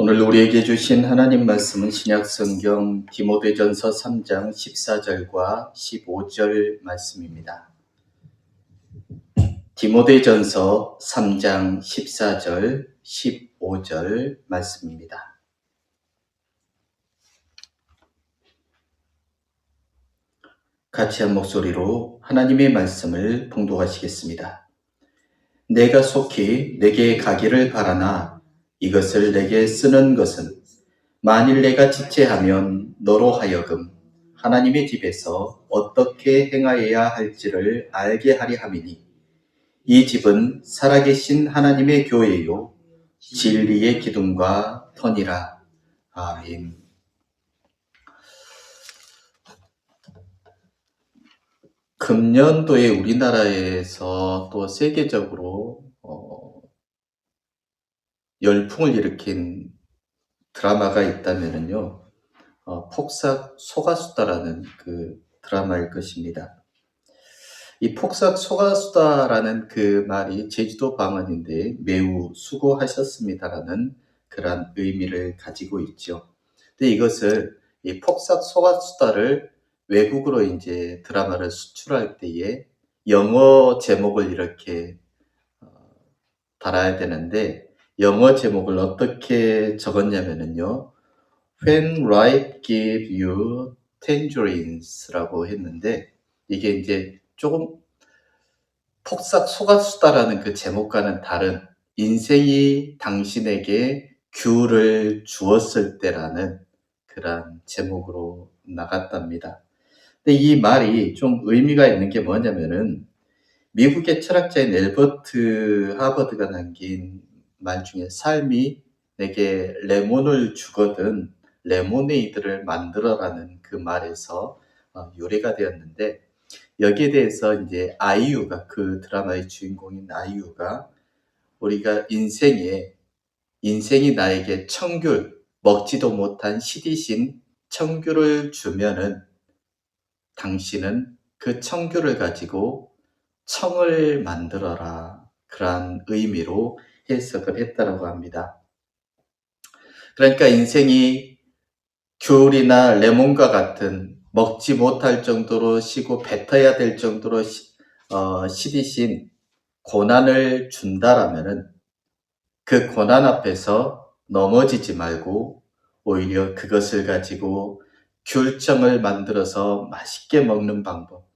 오늘 우리에게 주신 하나님 말씀은 신약성경 디모데전서 3장 14절과 15절 말씀입니다. 디모데전서 3장 14절, 15절 말씀입니다. 같이 한 목소리로 하나님의 말씀을 봉독하시겠습니다. 내가 속히 내게 가기를 바라나 이것을 내게 쓰는 것은 만일 내가 지체하면 너로 하여금 하나님의 집에서 어떻게 행하여야 할지를 알게 하려 함이니 이 집은 살아계신 하나님의 교회요 진리의 기둥과 터니라. 아멘. 금년도에 우리나라에서 또 세계적으로 열풍을 일으킨 드라마가 있다면요. 폭삭 소가수다라는 그 드라마일 것입니다. 이 폭삭 소가수다라는 그 말이 제주도 방언인데 매우 수고하셨습니다라는 그런 의미를 가지고 있죠. 근데 이것을 이 폭삭 소가수다를 외국으로 이제 드라마를 수출할 때에 영어 제목을 이렇게 달아야 되는데 영어 제목을 어떻게 적었냐면요. When life gave you tangerines라고 했는데 이게 이제 조금 폭삭 속았수다라는 그 제목과는 다른 인생이 당신에게 귤을 주었을 때라는 그런 제목으로 나갔답니다. 근데 이 말이 좀 의미가 있는 게 뭐냐면은 미국의 철학자인 엘버트 하버드가 남긴 말 중에 삶이 내게 레몬을 주거든 레모네이드를 만들어라는 그 말에서 유래가 되었는데 여기에 대해서 이제 아이유가 그 드라마의 주인공인 아이유가 우리가 인생이 나에게 청귤 먹지도 못한 시디신 청귤을 주면은 당신은 그 청귤을 가지고 청을 만들어라. 그런 의미로 해석을 했다라고 합니다. 그러니까 인생이 귤이나 레몬과 같은 먹지 못할 정도로 시고 뱉어야 될 정도로 시디신 고난을 준다라면은 그 고난 앞에서 넘어지지 말고 오히려 그것을 가지고 귤청을 만들어서 맛있게 먹는 방법,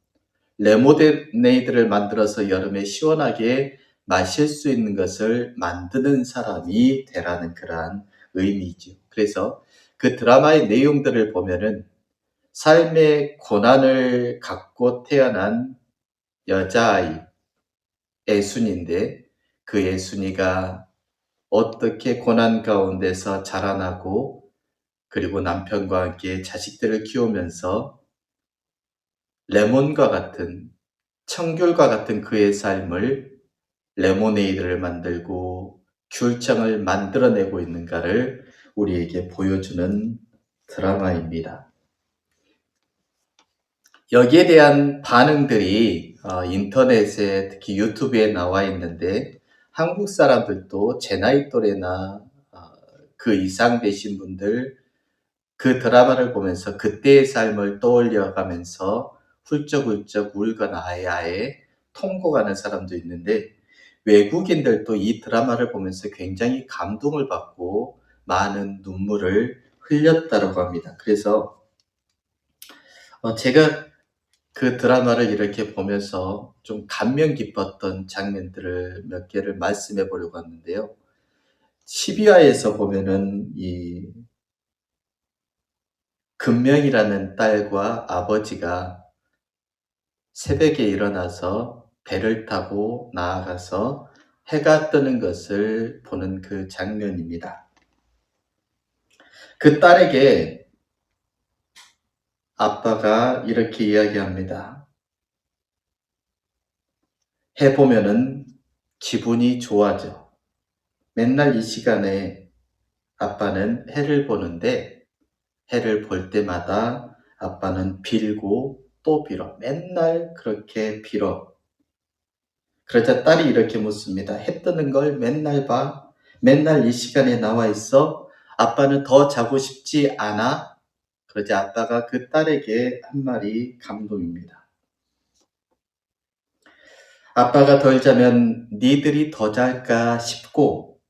레모네이드를 만들어서 여름에 시원하게 마실 수 있는 것을 만드는 사람이 되라는 그러한 의미죠. 그래서 그 드라마의 내용들을 보면은 삶의 고난을 갖고 태어난 여자아이, 애순인데 그 애순이가 어떻게 고난 가운데서 자라나고 그리고 남편과 함께 자식들을 키우면서 레몬과 같은 청귤과 같은 그의 삶을 레모네이드를 만들고 귤청을 만들어내고 있는가를 우리에게 보여주는 드라마입니다. 여기에 대한 반응들이 인터넷에 특히 유튜브에 나와 있는데 한국 사람들도 제 나이 또래나 그 이상 되신 분들 그 드라마를 보면서 그때의 삶을 떠올려가면서 훌쩍훌쩍 울거나 아예 통곡하는 사람도 있는데 외국인들도 이 드라마를 보면서 굉장히 감동을 받고 많은 눈물을 흘렸다고 합니다. 그래서 제가 그 드라마를 이렇게 보면서 좀 감명 깊었던 장면들을 몇 개를 말씀해 보려고 하는데요. 12화에서 보면은 이 금명이라는 딸과 아버지가 새벽에 일어나서 배를 타고 나아가서 해가 뜨는 것을 보는 그 장면입니다. 그 딸에게 아빠가 이렇게 이야기합니다. 해 보면은 기분이 좋아져. 맨날 이 시간에 아빠는 해를 보는데 해를 볼 때마다 아빠는 빌고 또 빌어. 맨날 그렇게 빌어. 그러자 딸이 이렇게 묻습니다. 해 뜨는 걸 맨날 봐. 맨날 이 시간에 나와 있어. 아빠는 더 자고 싶지 않아? 그러자 아빠가 그 딸에게 한 말이 감동입니다. 아빠가 덜 자면 니들이 더 잘까 싶고,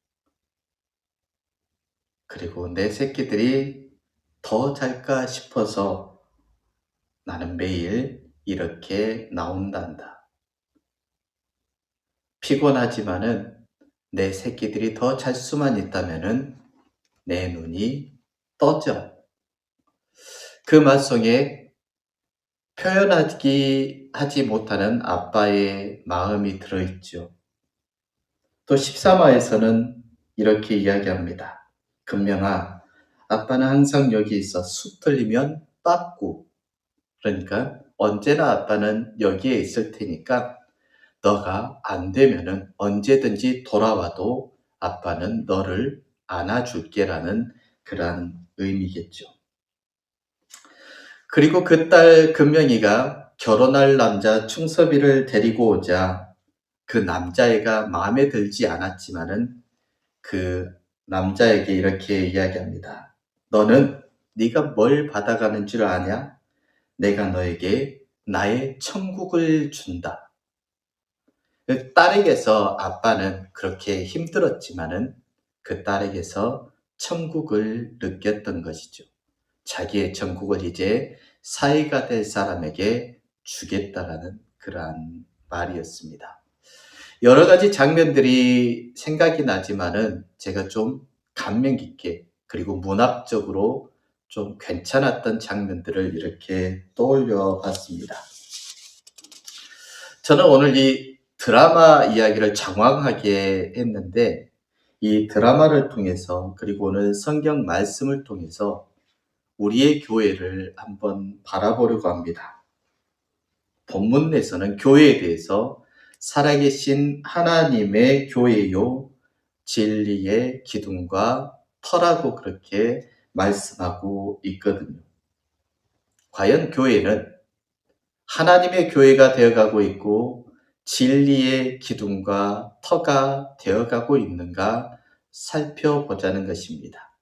그리고 내 새끼들이 더 잘까 싶어서 나는 매일 이렇게 나온단다. 피곤하지만은 내 새끼들이 더 잘 수만 있다면은 내 눈이 떠져. 그 말 속에 하지 못하는 아빠의 마음이 들어있죠. 또 13화에서는 이렇게 이야기합니다. 금명아, 아빠는 항상 여기 있어. 숲 틀리면 빠꾸. 그러니까 언제나 아빠는 여기에 있을 테니까 너가 안 되면은 언제든지 돌아와도 아빠는 너를 안아줄게라는 그러한 의미겠죠. 그리고 그 딸 금명이가 결혼할 남자 충섭이를 데리고 오자 그 남자애가 마음에 들지 않았지만은 그 남자에게 이렇게 이야기합니다. 너는 네가 뭘 받아가는 줄 아냐? 내가 너에게 나의 천국을 준다. 그 딸에게서 아빠는 그렇게 힘들었지만은 그 딸에게서 천국을 느꼈던 것이죠. 자기의 천국을 이제 사이가 될 사람에게 주겠다라는 그러한 말이었습니다. 여러 가지 장면들이 생각이 나지만은 제가 좀 감명 깊게 그리고 문학적으로 좀 괜찮았던 장면들을 이렇게 떠올려 봤습니다. 저는 오늘 이 드라마 이야기를 장황하게 했는데 이 드라마를 통해서 그리고 오늘 성경 말씀을 통해서 우리의 교회를 한번 바라보려고 합니다. 본문에서는 교회에 대해서 살아계신 하나님의 교회요, 진리의 기둥과 터라고 그렇게 말씀하고 있거든요. 과연 교회는 하나님의 교회가 되어가고 있고 진리의 기둥과 터가 되어가고 있는가 살펴보자는 것입니다.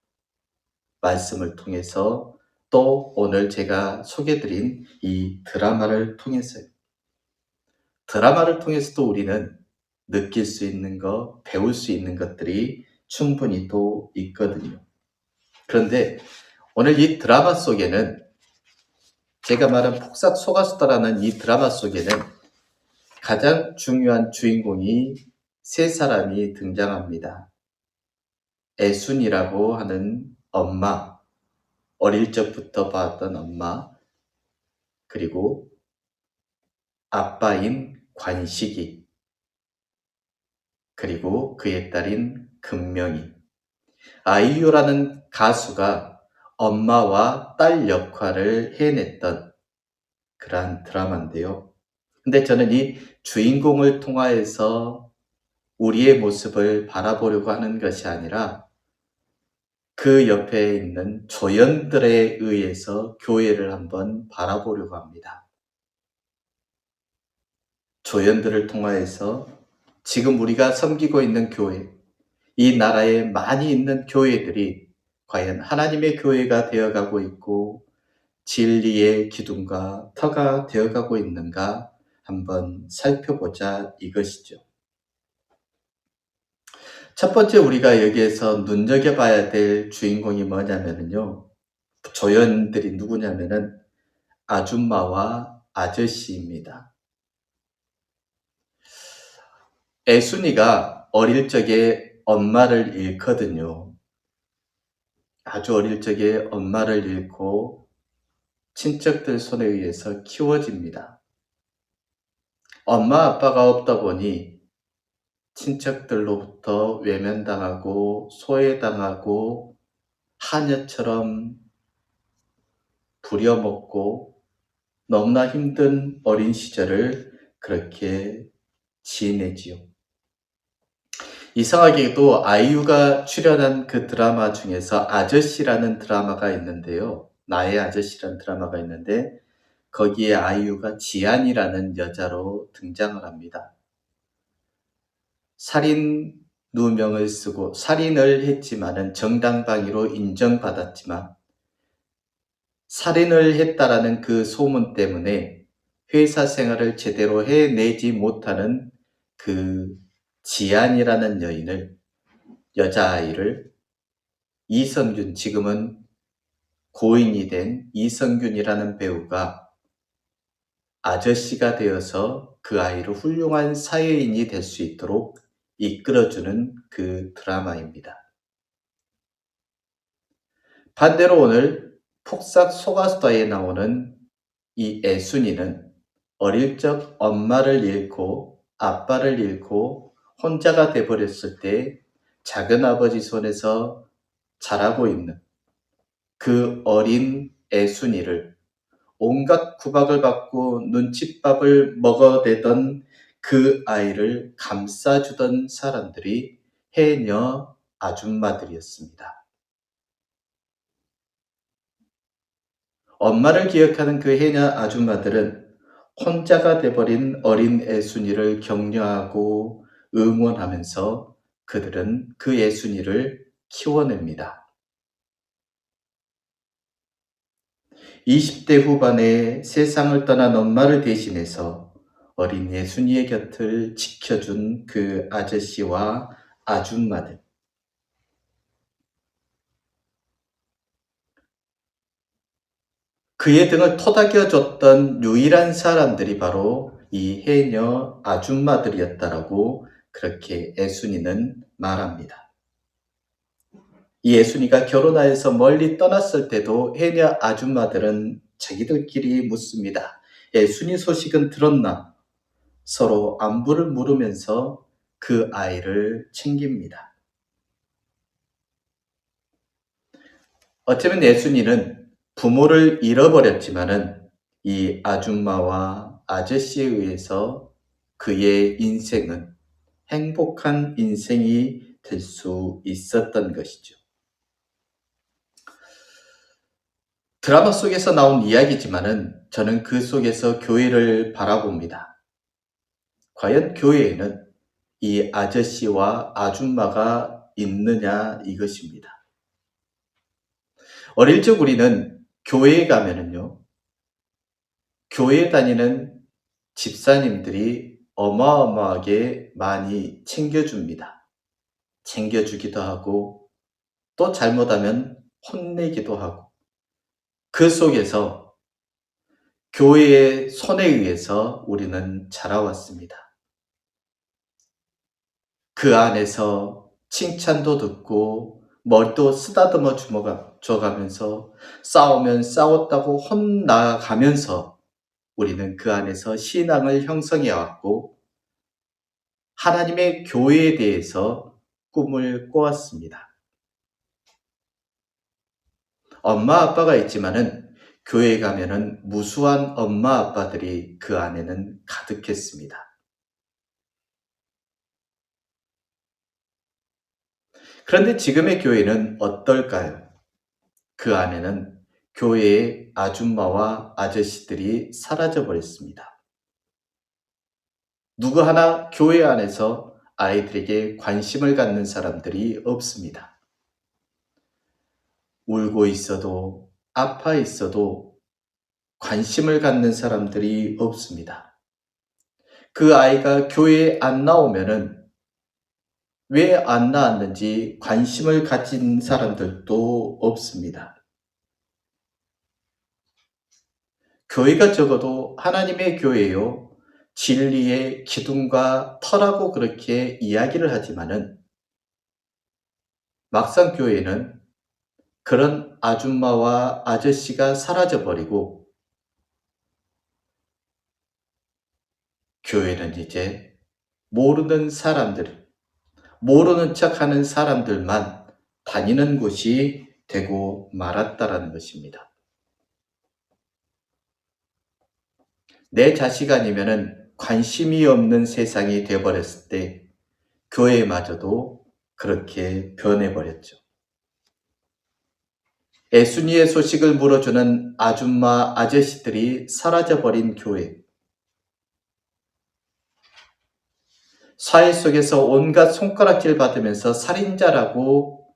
말씀을 통해서 또 오늘 제가 소개드린 이 드라마를 통해서요. 드라마를 통해서도 우리는 느낄 수 있는 것, 배울 수 있는 것들이 충분히 또 있거든요. 그런데 오늘 이 드라마 속에는 제가 말한 폭삭 속았수다라는 이 드라마 속에는 가장 중요한 주인공이 세 사람이 등장합니다. 애순이라고 하는 엄마, 어릴 적부터 봤던 엄마, 그리고 아빠인 관식이, 그리고 그의 딸인 금명이. 아이유라는 가수가 엄마와 딸 역할을 해냈던 그러한 드라마인데요. 근데 저는 이 주인공을 통하여서 우리의 모습을 바라보려고 하는 것이 아니라 그 옆에 있는 조연들에 의해서 교회를 한번 바라보려고 합니다. 조연들을 통하여서 지금 우리가 섬기고 있는 교회, 이 나라에 많이 있는 교회들이 과연 하나님의 교회가 되어가고 있고 진리의 기둥과 터가 되어가고 있는가 한번 살펴보자 이것이죠. 첫 번째 우리가 여기에서 눈여겨봐야 될 주인공이 뭐냐면요. 조연들이 누구냐면은 아줌마와 아저씨입니다. 애순이가 어릴 적에 엄마를 잃거든요. 아주 어릴 적에 엄마를 잃고 친척들 손에 의해서 키워집니다. 엄마 아빠가 없다 보니 친척들로부터 외면당하고 소외당하고 하녀처럼 부려먹고 너무나 힘든 어린 시절을 그렇게 지내지요. 이상하게도 아이유가 출연한 그 드라마 중에서 아저씨라는 드라마가 있는데요. 나의 아저씨라는 드라마가 있는데 거기에 아이유가 지안이라는 여자로 등장을 합니다. 살인 누명을 쓰고 살인을 했지만은 정당방위로 인정받았지만 살인을 했다라는 그 소문 때문에 회사 생활을 제대로 해내지 못하는 그 지안이라는 여자아이를 이성균, 지금은 고인이 된 이성균이라는 배우가 아저씨가 되어서 그 아이를 훌륭한 사회인이 될 수 있도록 이끌어주는 그 드라마입니다. 반대로 오늘 폭삭 속았수다에 나오는 이 애순이는 어릴 적 엄마를 잃고 아빠를 잃고 혼자가 돼버렸을 때 작은아버지 손에서 자라고 있는 그 어린 애순이를 온갖 구박을 받고 눈칫밥을 먹어대던 그 아이를 감싸주던 사람들이 해녀 아줌마들이었습니다. 엄마를 기억하는 그 해녀 아줌마들은 혼자가 돼버린 어린 애순이를 격려하고 응원하면서 그들은 그 애순이를 키워냅니다. 20대 후반에 세상을 떠난 엄마를 대신해서 어린 예순이의 곁을 지켜준 그 아저씨와 아줌마들. 그의 등을 토닥여줬던 유일한 사람들이 바로 이 해녀 아줌마들이었다라고 그렇게 애순이는 말합니다. 이 애순이가 결혼하여서 멀리 떠났을 때도 해녀 아줌마들은 자기들끼리 묻습니다. 애순이 소식은 들었나? 서로 안부를 물으면서 그 아이를 챙깁니다. 어쩌면 애순이는 부모를 잃어버렸지만은 이 아줌마와 아저씨에 의해서 그의 인생은 행복한 인생이 될 수 있었던 것이죠. 드라마 속에서 나온 이야기지만은 저는 그 속에서 교회를 바라봅니다. 과연 교회에는 이 아저씨와 아줌마가 있느냐 이것입니다. 어릴 적 우리는 교회에 가면은요, 교회에 다니는 집사님들이 어마어마하게 많이 챙겨줍니다. 챙겨주기도 하고, 또 잘못하면 혼내기도 하고, 그 속에서 교회의 손에 의해서 우리는 자라왔습니다. 그 안에서 칭찬도 듣고, 머리도 쓰다듬어 줘가면서 싸우면 싸웠다고 혼나가면서 우리는 그 안에서 신앙을 형성해 왔고 하나님의 교회에 대해서 꿈을 꿔왔습니다. 엄마 아빠가 있지만은 교회에 가면은 무수한 엄마 아빠들이 그 안에는 가득했습니다. 그런데 지금의 교회는 어떨까요? 그 안에는 교회의 아줌마와 아저씨들이 사라져 버렸습니다. 누구 하나 교회 안에서 아이들에게 관심을 갖는 사람들이 없습니다. 울고 있어도 아파 있어도 관심을 갖는 사람들이 없습니다. 그 아이가 교회에 안 나오면은 왜 안 나왔는지 관심을 가진 사람들도 없습니다. 교회가 적어도 하나님의 교회요, 진리의 기둥과 터라고 그렇게 이야기를 하지만은 막상 교회는 그런 아줌마와 아저씨가 사라져버리고 교회는 이제 모르는 사람들, 모르는 척하는 사람들만 다니는 곳이 되고 말았다라는 것입니다. 내 자식 아니면은 관심이 없는 세상이 되어버렸을 때 교회마저도 그렇게 변해버렸죠. 애순이의 소식을 물어주는 아줌마 아저씨들이 사라져버린 교회. 사회 속에서 온갖 손가락질 받으면서 살인자라고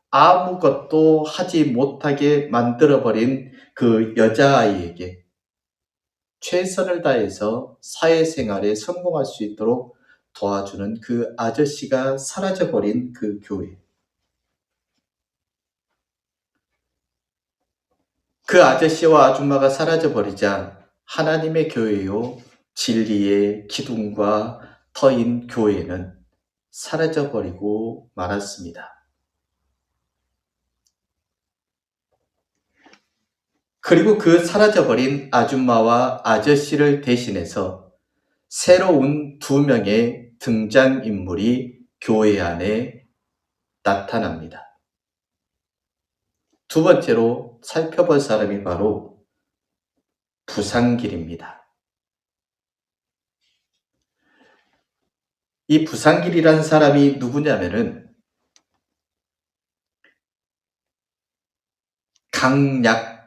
아무것도 하지 못하게 만들어버린 그 여자아이에게 최선을 다해서 사회생활에 성공할 수 있도록 도와주는 그 아저씨가 사라져버린 그 교회. 그 아저씨와 아줌마가 사라져버리자 하나님의 교회요, 진리의 기둥과 터인 교회는 사라져버리고 말았습니다. 그리고 그 사라져버린 아줌마와 아저씨를 대신해서 새로운 두 명의 등장인물이 교회 안에 나타납니다. 두 번째로 살펴볼 사람이 바로 부상길입니다. 이 부상길이라는 사람이 누구냐면은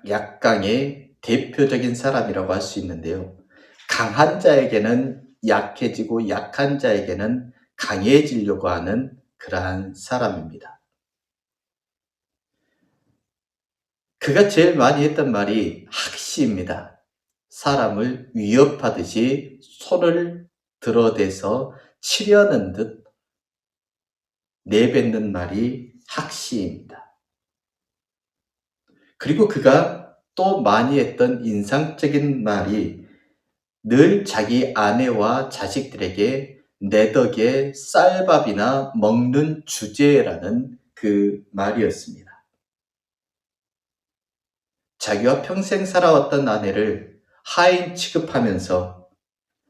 약강의 대표적인 사람이라고 할 수 있는데요. 강한 자에게는 약해지고 약한 자에게는 강해지려고 하는 그러한 사람입니다. 그가 제일 많이 했던 말이 학시입니다. 사람을 위협하듯이 손을 들어대서 치려는 듯 내뱉는 말이 학시입니다. 그리고 그가 또 많이 했던 인상적인 말이 늘 자기 아내와 자식들에게 내 덕에 쌀밥이나 먹는 주제라는 그 말이었습니다. 자기와 평생 살아왔던 아내를 하인 취급하면서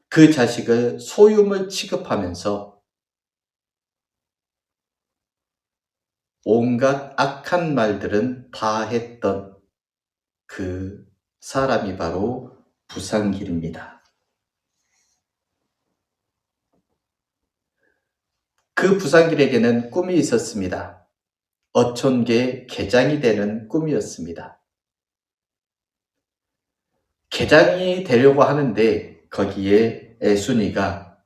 그 자식을 소유물 취급하면서 온갖 악한 말들은 다 했던 그 사람이 바로 부상길입니다. 그 부상길에게는 꿈이 있었습니다. 어촌계 계장이 되는 꿈이었습니다. 계장이 되려고 하는데 거기에 애순이가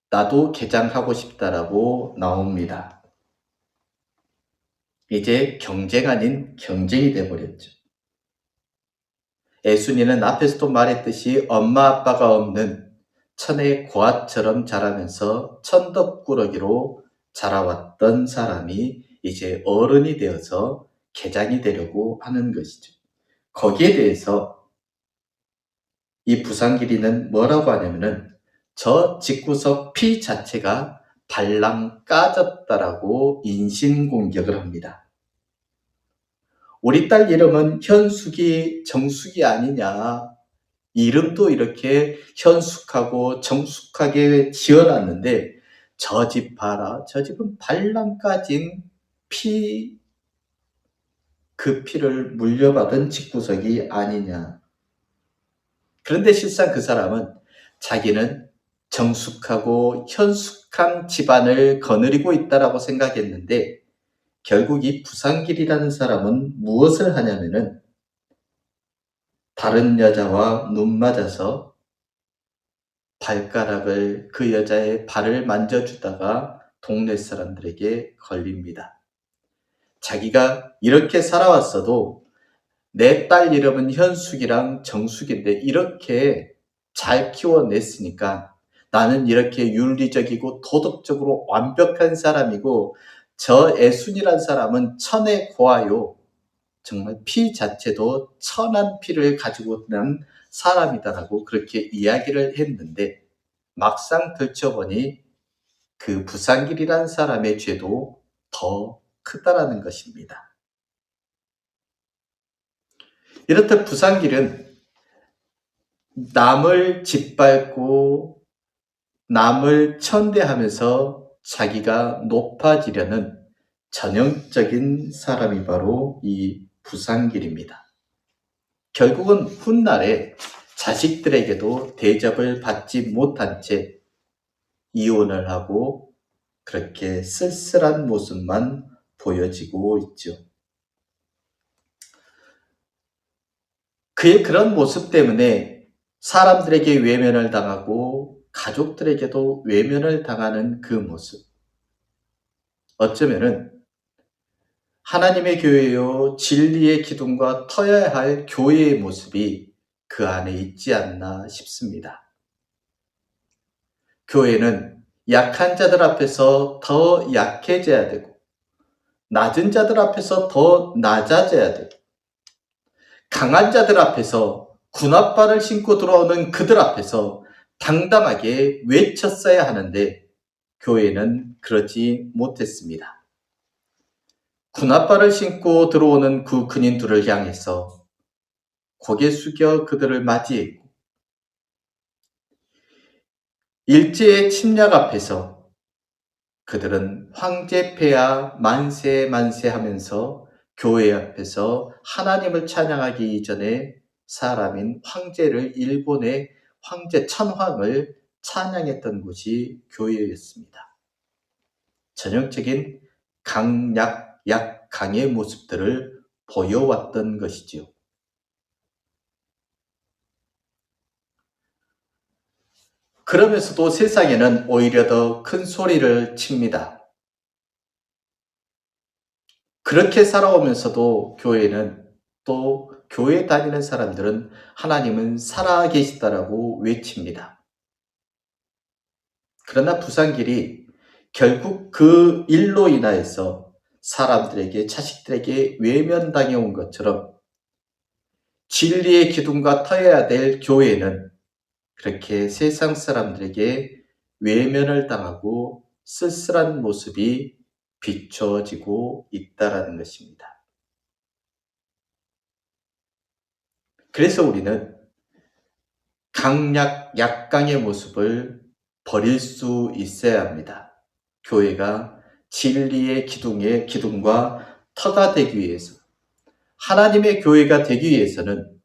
나도 계장하고 싶다라고 나옵니다. 이제 경쟁 아닌 경쟁이 돼버렸죠. 애순이는 앞에서도 말했듯이 엄마 아빠가 없는 천의 고아처럼 자라면서 천덕꾸러기로 자라왔던 사람이 이제 어른이 되어서 계장이 되려고 하는 것이죠. 거기에 대해서 이 부상길이는 뭐라고 하냐면은 저 집구석 피 자체가 발랑 까졌다라고 인신공격을 합니다. 우리 딸 이름은 현숙이, 정숙이 아니냐. 이름도 이렇게 현숙하고 정숙하게 지어놨는데 저 집 봐라. 저 집은 발랑 까진 피, 그 피를 물려받은 집구석이 아니냐. 그런데 실상 그 사람은 자기는 정숙하고 현숙한 집안을 거느리고 있다라고 생각했는데 결국 이 부상길이라는 사람은 무엇을 하냐면은 다른 여자와 눈 맞아서 발가락을 그 여자의 발을 만져주다가 동네 사람들에게 걸립니다. 자기가 이렇게 살아왔어도 내 딸 이름은 현숙이랑 정숙인데 이렇게 잘 키워냈으니까 나는 이렇게 윤리적이고 도덕적으로 완벽한 사람이고 저 애순이란 사람은 천의 고아요. 정말 피 자체도 천한 피를 가지고 난 사람이다라고 그렇게 이야기를 했는데 막상 들춰보니 그 부상길이란 사람의 죄도 더 크다라는 것입니다. 이렇듯 부상길은 남을 짓밟고 남을 천대하면서 자기가 높아지려는 전형적인 사람이 바로 이 부상길입니다. 결국은 훗날에 자식들에게도 대접을 받지 못한 채 이혼을 하고 그렇게 쓸쓸한 모습만 보여지고 있죠. 그의 그런 모습 때문에 사람들에게 외면을 당하고 가족들에게도 외면을 당하는 그 모습. 어쩌면은 하나님의 교회요, 진리의 기둥과 터야 할 교회의 모습이 그 안에 있지 않나 싶습니다. 교회는 약한 자들 앞에서 더 약해져야 되고, 낮은 자들 앞에서 더 낮아져야 되고, 강한 자들 앞에서 군합발을 신고 들어오는 그들 앞에서 당당하게 외쳤어야 하는데, 교회는 그러지 못했습니다. 군합발을 신고 들어오는 그 군인들을 향해서 고개 숙여 그들을 맞이했고, 일제의 침략 앞에서 그들은 황제폐하 만세 만세 하면서 교회 앞에서 하나님을 찬양하기 이전에 사람인 황제를, 일본의 황제 천황을 찬양했던 곳이 교회였습니다. 전형적인 강약, 약강의 모습들을 보여왔던 것이지요. 그러면서도 세상에는 오히려 더 큰 소리를 칩니다. 그렇게 살아오면서도 교회는, 또 교회 다니는 사람들은 하나님은 살아계시다라고 외칩니다. 그러나 부산길이 결국 그 일로 인하여서 사람들에게, 자식들에게 외면당해 온 것처럼 진리의 기둥과 터여야 될 교회는 그렇게 세상 사람들에게 외면을 당하고 쓸쓸한 모습이 비춰지고 있다라는 것입니다. 그래서 우리는 강약, 약강의 모습을 버릴 수 있어야 합니다. 교회가 진리의 기둥과 터가 되기 위해서, 하나님의 교회가 되기 위해서는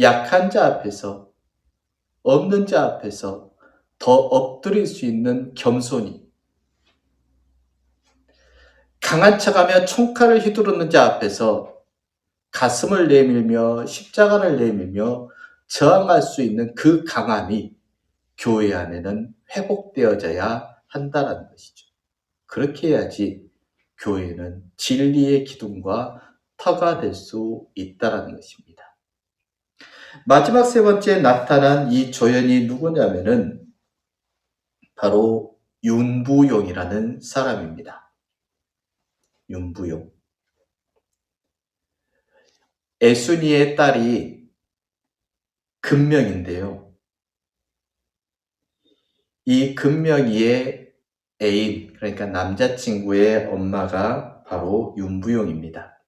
약한 자 앞에서, 없는 자 앞에서 더 엎드릴 수 있는 겸손이, 강한 척하며 총칼을 휘두르는 자 앞에서 가슴을 내밀며 십자가를 내밀며 저항할 수 있는 그 강함이 교회 안에는 회복되어져야 한다는 것이죠. 그렇게 해야지 교회는 진리의 기둥과 터가 될 수 있다는 것입니다. 마지막 세 번째 나타난 이 조연이 누구냐면은 바로 윤부용이라는 사람입니다. 윤부용. 애순이의 딸이 금명인데요. 이 금명이의 애인, 그러니까 남자친구의 엄마가 바로 윤부용입니다.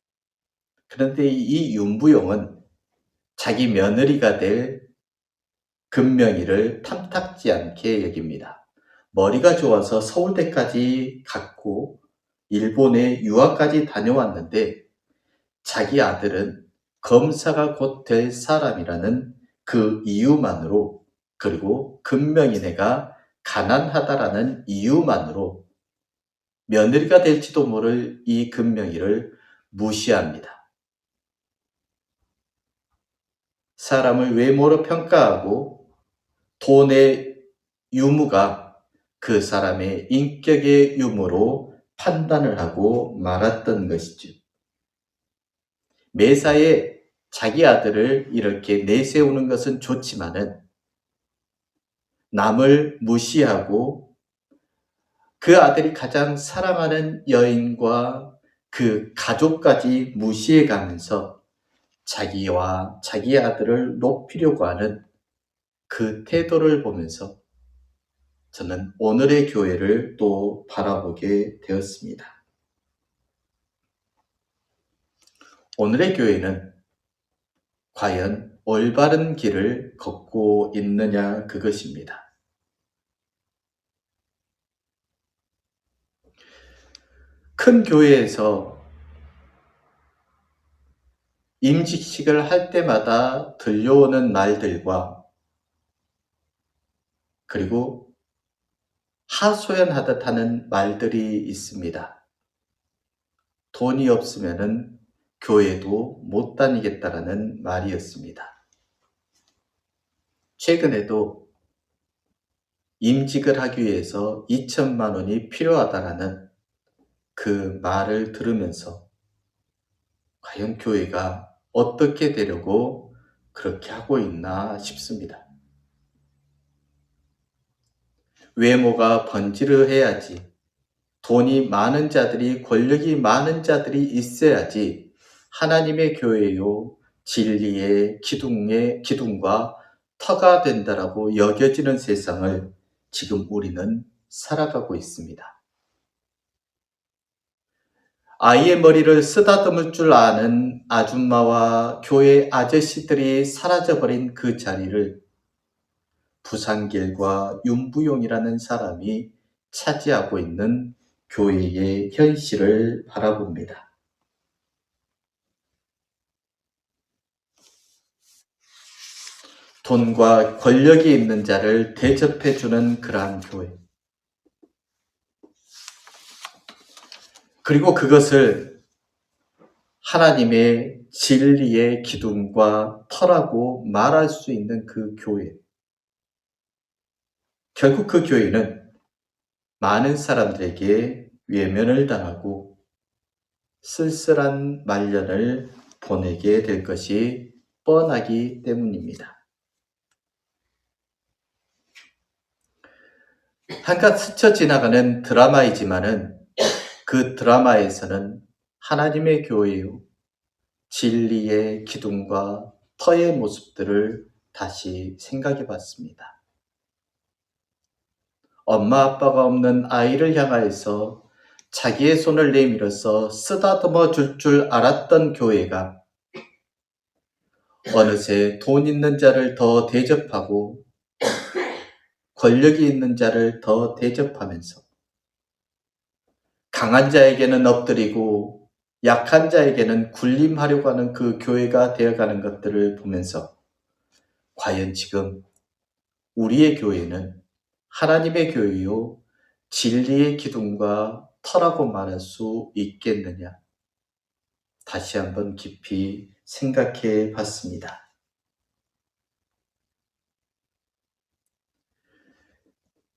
그런데 이 윤부용은 자기 며느리가 될 금명이를 탐탁지 않게 여깁니다. 머리가 좋아서 서울대까지 갔고 일본에 유학까지 다녀왔는데 자기 아들은 검사가 곧 될 사람이라는 그 이유만으로, 그리고 금명이네가 가난하다라는 이유만으로 며느리가 될지도 모를 이 금명이를 무시합니다. 사람을 외모로 평가하고 돈의 유무가 그 사람의 인격의 유무로 판단을 하고 말았던 것이죠. 매사에 자기 아들을 이렇게 내세우는 것은 좋지만은 남을 무시하고 그 아들이 가장 사랑하는 여인과 그 가족까지 무시해 가면서 자기와 자기 아들을 높이려고 하는 그 태도를 보면서 저는 오늘의 교회를 또 바라보게 되었습니다. 오늘의 교회는 과연 올바른 길을 걷고 있느냐, 그것입니다. 큰 교회에서 임직식을 할 때마다 들려오는 말들과, 그리고 하소연하듯 하는 말들이 있습니다. 돈이 없으면은 교회도 못 다니겠다라는 말이었습니다. 최근에도 임직을 하기 위해서 2천만 원이 필요하다라는 그 말을 들으면서 과연 교회가 어떻게 되려고 그렇게 하고 있나 싶습니다. 외모가 번지르해야지, 돈이 많은 자들이, 권력이 많은 자들이 있어야지 하나님의 교회요 진리의 기둥과 터가 된다라고 여겨지는 세상을 지금 우리는 살아가고 있습니다. 아이의 머리를 쓰다듬을 줄 아는 아줌마와 교회 아저씨들이 사라져버린 그 자리를 부산길과 윤부용이라는 사람이 차지하고 있는 교회의 현실을 바라봅니다. 돈과 권력이 있는 자를 대접해주는 그러한 교회. 그리고 그것을 하나님의 진리의 기둥과 터라고 말할 수 있는 그 교회. 결국 그 교회는 많은 사람들에게 외면을 당하고 쓸쓸한 말년을 보내게 될 것이 뻔하기 때문입니다. 한갓 스쳐 지나가는 드라마이지만은 그 드라마에서는 하나님의 교회요 진리의 기둥과 터의 모습들을 다시 생각해 봤습니다. 엄마 아빠가 없는 아이를 향하여서 자기의 손을 내밀어서 쓰다듬어 줄 알았던 교회가 어느새 돈 있는 자를 더 대접하고 권력이 있는 자를 더 대접하면서 강한 자에게는 엎드리고 약한 자에게는 군림하려고 하는 그 교회가 되어가는 것들을 보면서 과연 지금 우리의 교회는 하나님의 교회요 진리의 기둥과 터라고 말할 수 있겠느냐? 다시 한번 깊이 생각해 봤습니다.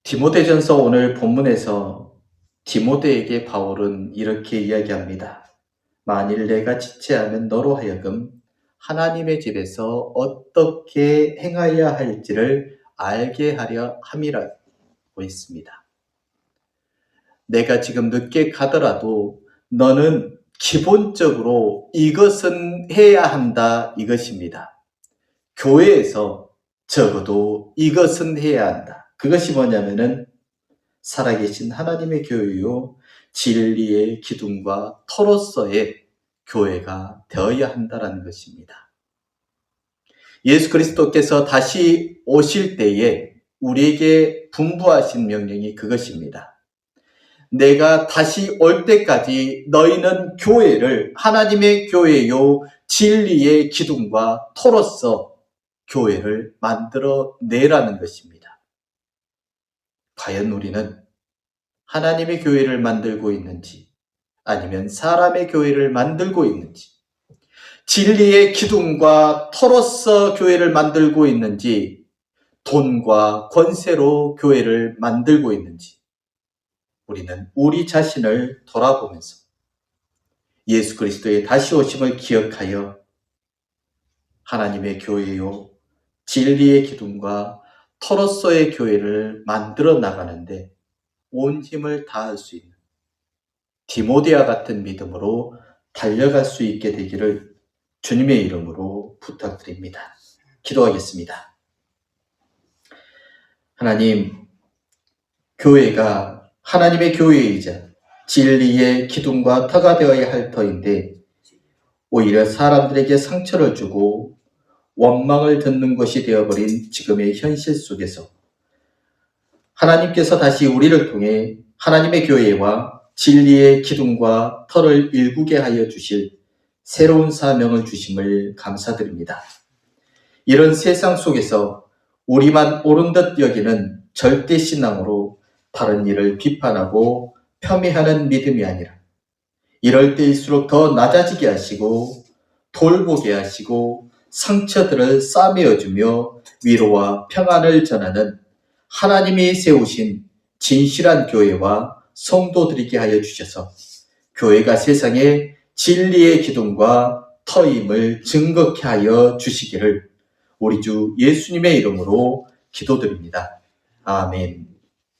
디모데전서 오늘 본문에서 디모데에게 바울은 이렇게 이야기합니다. 만일 내가 지체하면 너로 하여금 하나님의 집에서 어떻게 행하여야 할지를 알게 하려 함이라고 했습니다. 내가 지금 늦게 가더라도 너는 기본적으로 이것은 해야 한다 이것입니다. 교회에서 적어도 이것은 해야 한다. 그것이 뭐냐면은 살아계신 하나님의 교회요 진리의 기둥과 터로서의 교회가 되어야 한다는 것입니다. 예수 그리스도께서 다시 오실 때에 우리에게 분부하신 명령이 그것입니다. 내가 다시 올 때까지 너희는 교회를 하나님의 교회요 진리의 기둥과 터로서 교회를 만들어 내라는 것입니다. 과연 우리는 하나님의 교회를 만들고 있는지 아니면 사람의 교회를 만들고 있는지 진리의 기둥과 터로서 교회를 만들고 있는지 돈과 권세로 교회를 만들고 있는지 우리는 우리 자신을 돌아보면서 예수 그리스도의 다시 오심을 기억하여 하나님의 교회요 진리의 기둥과 터로서의 교회를 만들어 나가는데 온 힘을 다할 수 있는 디모데와 같은 믿음으로 달려갈 수 있게 되기를 주님의 이름으로 부탁드립니다. 기도하겠습니다. 하나님, 교회가 하나님의 교회이자 진리의 기둥과 터가 되어야 할 터인데 오히려 사람들에게 상처를 주고 원망을 듣는 것이 되어버린 지금의 현실 속에서 하나님께서 다시 우리를 통해 하나님의 교회와 진리의 기둥과 터를 일구게 하여 주실 새로운 사명을 주심을 감사드립니다. 이런 세상 속에서 우리만 옳은 듯 여기는 절대신앙으로 다른 일을 비판하고 폄훼하는 믿음이 아니라 이럴 때일수록 더 낮아지게 하시고 돌보게 하시고 상처들을 싸매어주며 위로와 평안을 전하는 하나님이 세우신 진실한 교회와 성도들에게 하여 주셔서 교회가 세상에 진리의 기둥과 터임을 증거케 하여 주시기를 우리 주 예수님의 이름으로 기도드립니다. 아멘.